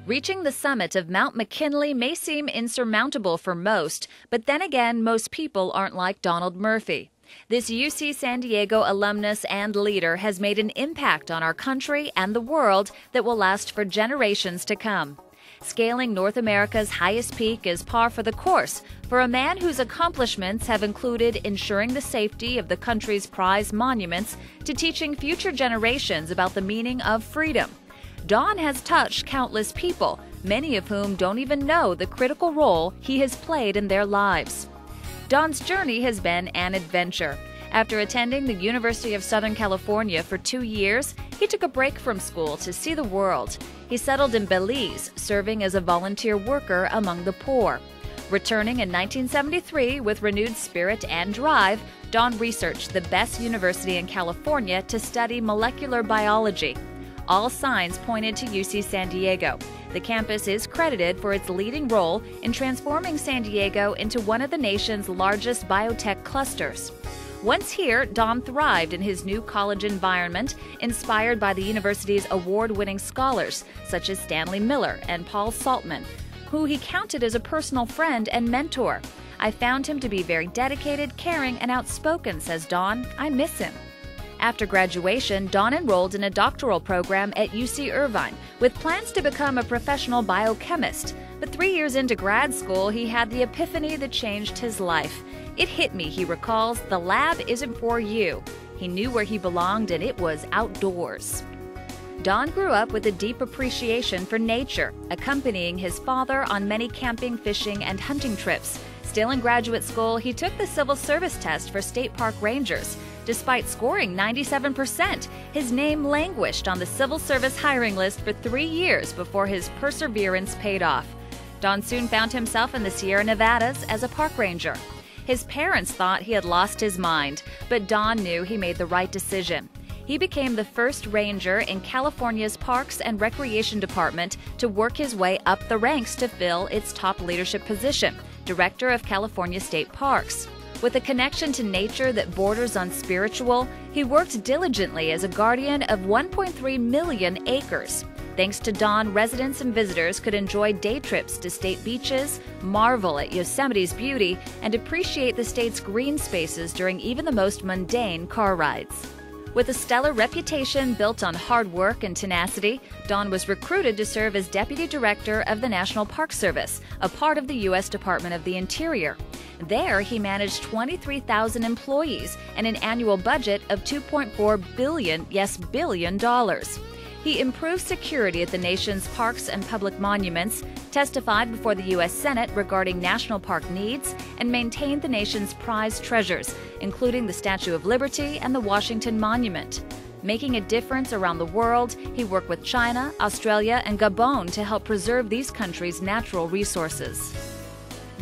Reaching the summit of Mount McKinley may seem insurmountable for most, but then again, most people aren't like Donald Murphy. This UC San Diego alumnus and leader has made an impact on our country and the world that will last for generations to come. Scaling North America's highest peak is par for the course for a man whose accomplishments have included ensuring the safety of the country's prized monuments to teaching future generations about the meaning of freedom. Don has touched countless people, many of whom don't even know the critical role he has played in their lives. Don's journey has been an adventure. After attending the University of Southern California for 2 years, he took a break from school to see the world. He settled in Belize, serving as a volunteer worker among the poor. Returning in 1973 with renewed spirit and drive, Don researched the best university in California to study molecular biology. All signs pointed to UC San Diego. The campus is credited for its leading role in transforming San Diego into one of the nation's largest biotech clusters. Once here, Don thrived in his new college environment, inspired by the university's award-winning scholars, such as Stanley Miller and Paul Saltman, who he counted as a personal friend and mentor. "I found him to be very dedicated, caring, and outspoken," says Don. "I miss him." After graduation, Don enrolled in a doctoral program at UC Irvine with plans to become a professional biochemist. But 3 years into grad school, he had the epiphany that changed his life. "It hit me," he recalls, "the lab isn't for you." He knew where he belonged, and it was outdoors. Don grew up with a deep appreciation for nature, accompanying his father on many camping, fishing, and hunting trips. Still in graduate school, he took the civil service test for state park rangers. Despite scoring 97%, his name languished on the civil service hiring list for 3 years before his perseverance paid off. Don soon found himself in the Sierra Nevadas as a park ranger. His parents thought he had lost his mind, but Don knew he made the right decision. He became the first ranger in California's Parks and Recreation Department to work his way up the ranks to fill its top leadership position, Director of California State Parks. With a connection to nature that borders on spiritual, he worked diligently as a guardian of 1.3 million acres. Thanks to Don, residents and visitors could enjoy day trips to state beaches, marvel at Yosemite's beauty, and appreciate the state's green spaces during even the most mundane car rides. With a stellar reputation built on hard work and tenacity, Don was recruited to serve as Deputy Director of the National Park Service, a part of the U.S. Department of the Interior. There, he managed 23,000 employees and an annual budget of $2.4 billion, yes, billion dollars. He improved security at the nation's parks and public monuments, testified before the U.S. Senate regarding national park needs, and maintained the nation's prized treasures, including the Statue of Liberty and the Washington Monument. Making a difference around the world, he worked with China, Australia, and Gabon to help preserve these countries' natural resources.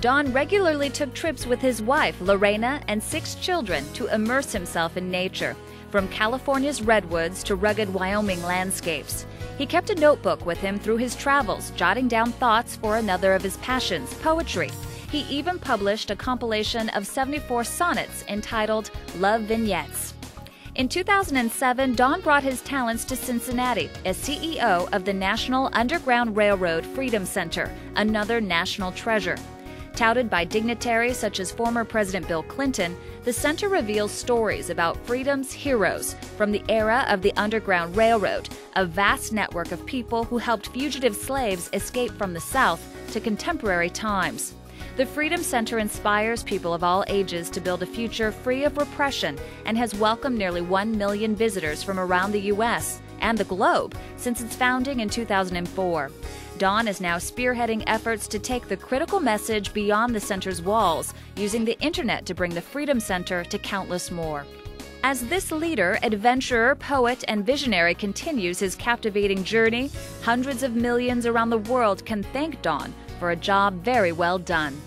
Don regularly took trips with his wife, Lorena, and 6 children to immerse himself in nature, from California's redwoods to rugged Wyoming landscapes. He kept a notebook with him through his travels, jotting down thoughts for another of his passions, poetry. He even published a compilation of 74 sonnets entitled Love Vignettes. In 2007, Don brought his talents to Cincinnati as CEO of the National Underground Railroad Freedom Center, another national treasure. Touted by dignitaries such as former President Bill Clinton, the center reveals stories about freedom's heroes from the era of the Underground Railroad, a vast network of people who helped fugitive slaves escape from the South, to contemporary times. The Freedom Center inspires people of all ages to build a future free of repression and has welcomed nearly 1 million visitors from around the U.S. and the globe since its founding in 2004. Don is now spearheading efforts to take the critical message beyond the center's walls, using the internet to bring the Freedom Center to countless more. As this leader, adventurer, poet, and visionary continues his captivating journey, hundreds of millions around the world can thank Don for a job very well done.